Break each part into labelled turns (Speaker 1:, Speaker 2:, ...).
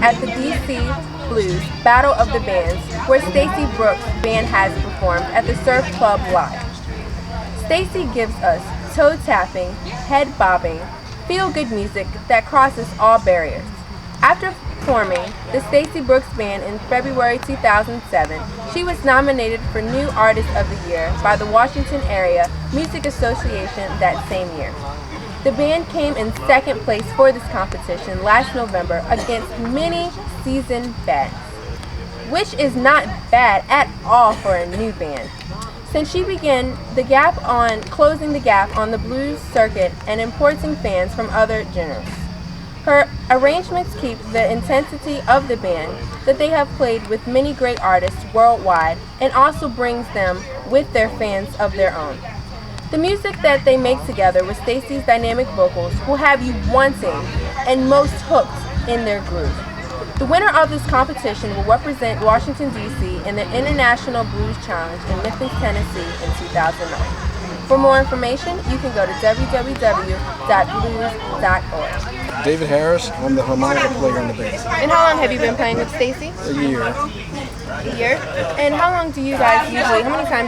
Speaker 1: at the DC Blues Battle of the Bands, where Stacy Brooks' band has performed at the Surf Club Live. Stacy gives us toe-tapping, head-bobbing, feel-good music that crosses all barriers. After forming the Stacy Brooks Band in February 2007, she was nominated for New Artist of the Year by the Washington Area Music Association that same year. The band came in second place for this competition last November against many seasoned bands, which is not bad at all for a new band. Since she began closing the gap on the blues circuit and importing fans from other genres. Her arrangements keep the intensity of the band that they have played with many great artists worldwide and also brings them with their fans of their own. The music that they make together with Stacy's dynamic vocals will have you wanting and most hooked in their groove. The winner of this competition will represent Washington, D.C. in the International Blues Challenge in Memphis, Tennessee in 2009. For more information, you can go to www.blues.org.
Speaker 2: David Harris, I'm the harmonica player in the band.
Speaker 1: And how long have you been playing with Stacy?
Speaker 2: A year.
Speaker 1: A year? And how many times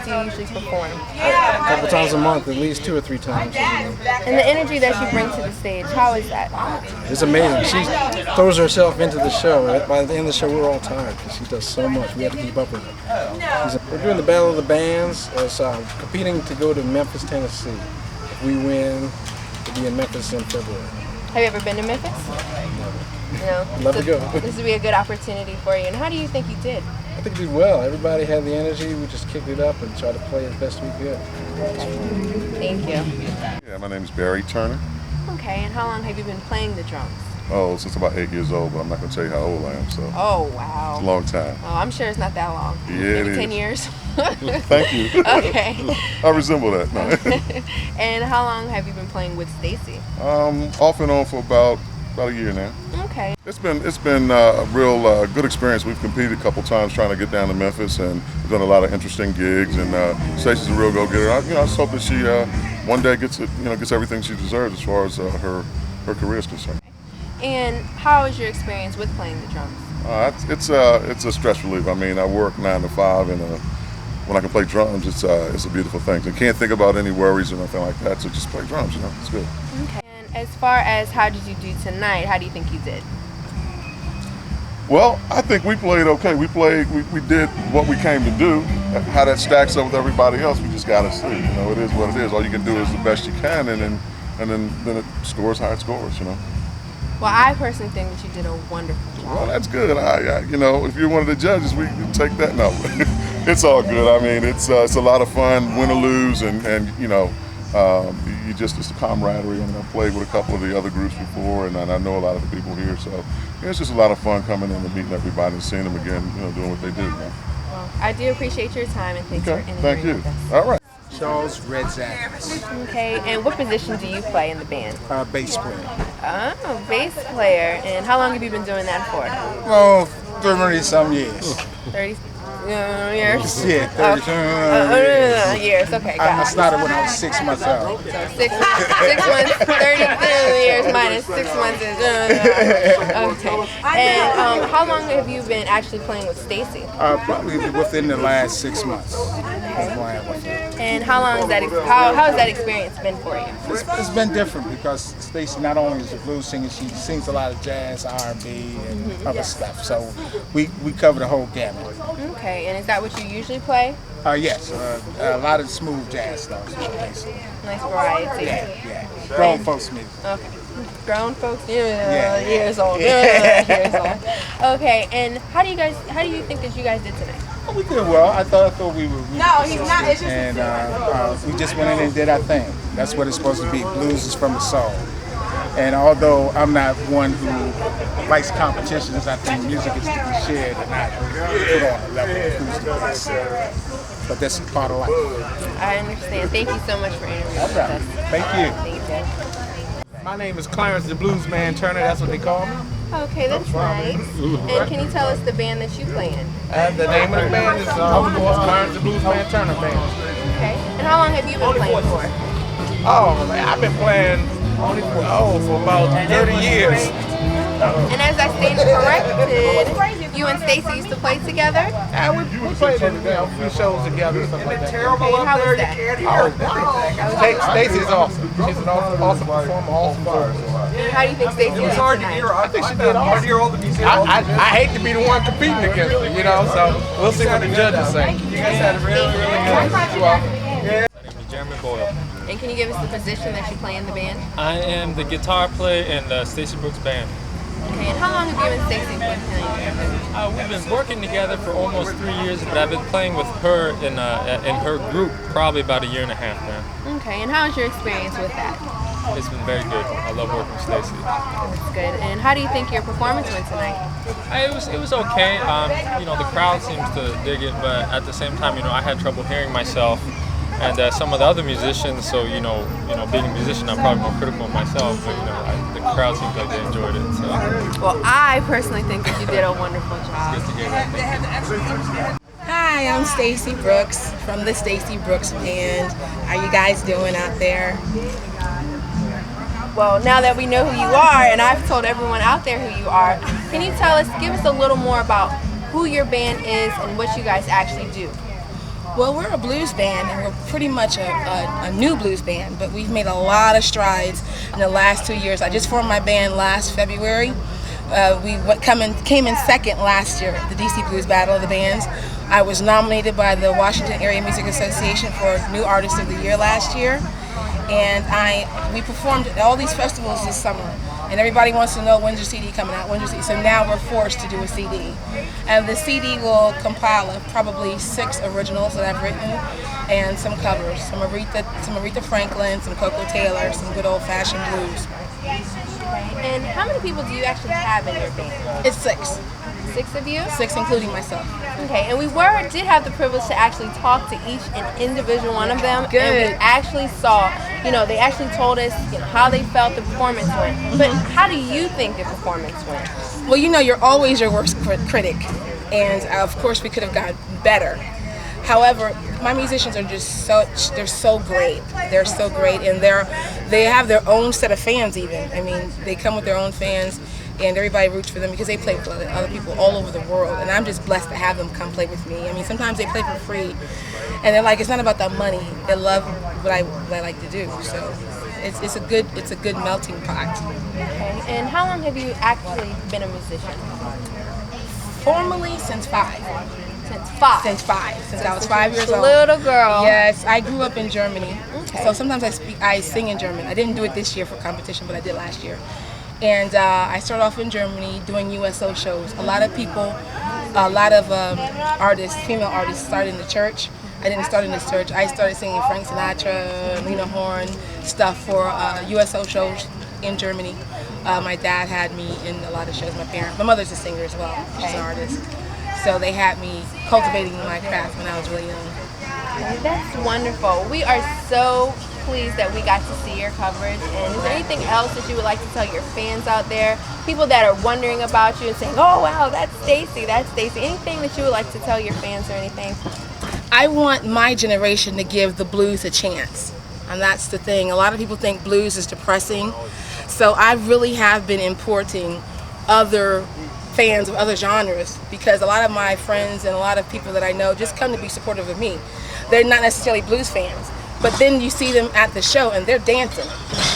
Speaker 1: do you usually perform?
Speaker 2: A couple times a month, at least 2 or 3 times.
Speaker 1: And the energy that she brings to the stage, how is that?
Speaker 2: It's amazing. She throws herself into the show. By the end of the show, we're all tired because she does so much. We have to keep up with her. We're doing the Battle of the Bands. Competing to go to Memphis, Tennessee. If we win, we'll be in Memphis in February.
Speaker 1: Have you ever been to Memphis? No.
Speaker 2: Love to go.
Speaker 1: This would be a good opportunity for you. And how do you think you did?
Speaker 2: I think we did well. Everybody had the energy. We just kicked it up and tried to play as best we could.
Speaker 1: Thank you.
Speaker 3: Yeah, my name is Barry Turner.
Speaker 1: Okay, and how long have you been playing the drums?
Speaker 3: Oh, since about 8 years old, but I'm not going to tell you how old I am, so.
Speaker 1: Oh, wow.
Speaker 3: It's a long time.
Speaker 1: Oh, I'm sure it's not that long.
Speaker 3: Yeah,
Speaker 1: Maybe
Speaker 3: it
Speaker 1: 10
Speaker 3: is.
Speaker 1: years.
Speaker 3: Thank you.
Speaker 1: Okay.
Speaker 3: I resemble that. No.
Speaker 1: And how long have you been playing with Stacy?
Speaker 3: Off and on for about a year now.
Speaker 1: Okay.
Speaker 3: It's been a real good experience. We've competed a couple times trying to get down to Memphis, and we've done a lot of interesting gigs. And Stacy's a real go-getter. I just hope that she one day gets everything she deserves as far as her career is concerned.
Speaker 1: And how is your experience with playing the drums?
Speaker 3: It's a stress relief. I mean, I work 9 to 5, and when I can play drums, it's a beautiful thing. I can't think about any worries or nothing like that. So just play drums, it's good.
Speaker 1: Okay. And as far as how did you do tonight, how do you think you did?
Speaker 3: Well, I think we played okay. We did what we came to do. How that stacks up with everybody else, we just got to see. It is what it is. All you can do is the best you can, and then it scores how it scores.
Speaker 1: Well, I personally think that you did a wonderful job.
Speaker 3: Well, that's good. If you're one of the judges, we can take that. No, it's all good. I mean, it's a lot of fun, win or lose, and it's a camaraderie. I mean, I've played with a couple of the other groups before, and I know a lot of the people here, so it's just a lot of fun coming in and meeting everybody and seeing them again, doing what they do.
Speaker 1: Well, I do appreciate your time, and thanks for interviewing with us.
Speaker 3: All right.
Speaker 2: Charles Reds Adkins.
Speaker 1: Okay, and what position do you play in the band?
Speaker 2: Bass player.
Speaker 1: Oh, bass player. And how long have you been doing that for?
Speaker 2: Oh, 30-some years.
Speaker 1: 30 years?
Speaker 2: Yeah, 30
Speaker 1: years. Okay, got
Speaker 2: I started when I was 6 months old.
Speaker 1: So 6 months, 32 years minus 6 months is okay. And how long have you been actually playing with Stacy?
Speaker 2: Probably within the last 6 months.
Speaker 1: And how long is that? How has that experience been for you?
Speaker 2: It's been different because Stacy not only is a blues singer, she sings a lot of jazz, R&B, and other stuff. So we cover the whole gamut.
Speaker 1: Okay, and is that what you usually play?
Speaker 2: Yes, a lot of smooth jazz stuff.
Speaker 1: Nice variety.
Speaker 2: Yeah. Grown folks music.
Speaker 1: Okay. Grown folks, years old. Years old. Okay, and how do you think that you guys did tonight?
Speaker 2: Oh, we did well. I thought we were.
Speaker 1: No, he's not. It's just
Speaker 2: and we just went in and did our thing. That's what it's supposed to be. Blues is from the soul. And although I'm not one who likes competitions, I think music is to be shared and not put on a level of who's the best. But that's part of life.
Speaker 1: I understand. Thank you so much for interviewing with us.
Speaker 2: Thank you.
Speaker 1: Thank you.
Speaker 4: My name is Clarence the Bluesman Turner. That's what they call me.
Speaker 1: Okay, that's nice. And can you tell us the band that you play in?
Speaker 4: The name of the band is, of course, Clarence the Bluesman Turner Band.
Speaker 1: Okay. And how long have you been playing for?
Speaker 4: Oh, man, I've been playing for about 30 years.
Speaker 1: And as I stand corrected, you and Stacy used to play together?
Speaker 4: And we played in a few shows together, stuff like that.
Speaker 1: Okay, and how was that?
Speaker 4: Stacey's awesome. She's an awesome performer, awesome vocalist.
Speaker 1: And how do you think Stacy did tonight?
Speaker 4: I think she did awesome. I hate to be the one competing against her, you know, so we'll see what the judges say. You guys had a really good.
Speaker 5: Jeremy Boyle.
Speaker 1: And can you give us the position that you play in the band?
Speaker 5: I am the guitar player in the Stacy Brooks band.
Speaker 1: Okay, and how long have you and Stacy been playing together?
Speaker 5: We've been working together for almost 3 years, but I've been playing with her in her group probably about 1.5 years now.
Speaker 1: Okay, and how was your experience with that?
Speaker 5: It's been very good. I love working with Stacy.
Speaker 1: That's good. And how do you think your performance went tonight?
Speaker 5: It was okay. You know, the crowd seems to dig it, but at the same time, you know, I had trouble hearing myself. And some of the other musicians, so you know, being a musician, I'm probably more critical of myself, but you know, the crowd seems like they enjoyed it. So.
Speaker 1: Well, I personally think that you did a wonderful job.
Speaker 5: It's good to hear that.
Speaker 6: Hi, I'm Stacy Brooks from the Stacy Brooks Band. How you guys doing out there?
Speaker 1: Well, now that we know who you are, and I've told everyone out there who you are, can you tell us, give us a little more about who your band is and what you guys actually do?
Speaker 6: Well, we're a blues band, and we're pretty much a new blues band, but we've made a lot of strides in the last 2 years. I just formed my band last February. We came in second last year at the DC Blues Battle of the Bands. I was nominated by the Washington Area Music Association for New Artist of the Year last year, and we performed at all these festivals this summer. And everybody wants to know, when's your CD coming out? When's your CD? So now we're forced to do a CD. And the CD will compile of probably 6 originals that I've written and some covers. Some Aretha Franklin, some Coco Taylor, some good old-fashioned blues.
Speaker 1: And how many people do you actually have in your band?
Speaker 6: It's 6.
Speaker 1: 6 of you?
Speaker 6: 6 including myself.
Speaker 1: Okay, and we did have the privilege to actually talk to each and individual one of them.
Speaker 6: Good.
Speaker 1: And we actually saw, they actually told us how they felt the performance went. But how do you think the performance went?
Speaker 6: Well, you're always your worst critic. And of course we could have gotten better. However, my musicians are just they're so great. They're so great, and they have their own set of fans even. I mean, they come with their own fans, and everybody roots for them because they play with other people all over the world, and I'm just blessed to have them come play with me. I mean, sometimes they play for free, and they're like, it's not about the money. They love what I like to do, so it's a good melting pot.
Speaker 1: Okay, and how long have you actually been a musician?
Speaker 6: Formally, since 5.
Speaker 1: Since 5?
Speaker 6: Since 5. Since I was 5 years old.
Speaker 1: Little girl.
Speaker 6: Yes, I grew up in Germany,
Speaker 1: okay.
Speaker 6: So sometimes I sing in German. I didn't do it this year for competition, but I did last year. And I started off in Germany doing USO shows. A lot of artists, female artists, started in the church. I didn't start in this church. I started singing Frank Sinatra, Lena Horne, stuff for USO shows in Germany. My dad had me in a lot of shows. My mother's a singer as well. She's an artist. So they had me cultivating my craft when I was really young.
Speaker 1: That's wonderful. We are so pleased that we got to see your coverage. And is there anything else that you would like to tell your fans out there? People that are wondering about you and saying, oh wow, that's Stacy, that's Stacy. Anything that you would like to tell your fans or anything?
Speaker 6: I want my generation to give the blues a chance. And that's the thing. A lot of people think blues is depressing. So I really have been importing other fans of other genres, because a lot of my friends and a lot of people that I know just come to be supportive of me. They're not necessarily blues fans, but then you see them at the show and they're dancing.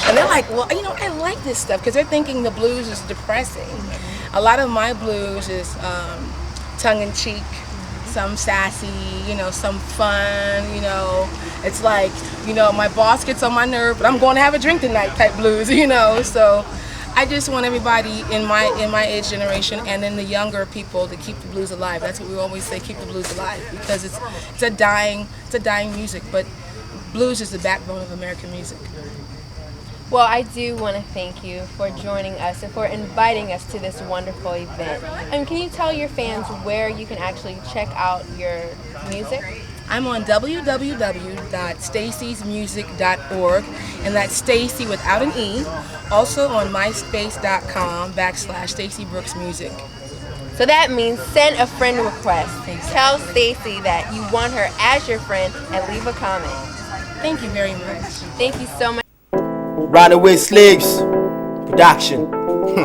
Speaker 6: And they're like, well, I like this stuff, because they're thinking the blues is depressing. A lot of my blues is tongue-in-cheek, some sassy, some fun, It's like, my boss gets on my nerve, but I'm going to have a drink tonight type blues, So I just want everybody in my age generation and in the younger people to keep the blues alive. That's what we always say, keep the blues alive, because it's a dying music, but blues is the backbone of American music.
Speaker 1: Well, I do want to thank you for joining us and for inviting us to this wonderful event. And can you tell your fans where you can actually check out your music?
Speaker 6: I'm on www.stacysmusic.org, and that's Stacy without an E. Also on myspace.com/Stacy Brooks Music.
Speaker 1: So that means send a friend request. Tell Stacy that you want her as your friend and leave a comment.
Speaker 6: Thank you very much.
Speaker 1: Thank you so much.
Speaker 7: Runaway Slaves Production.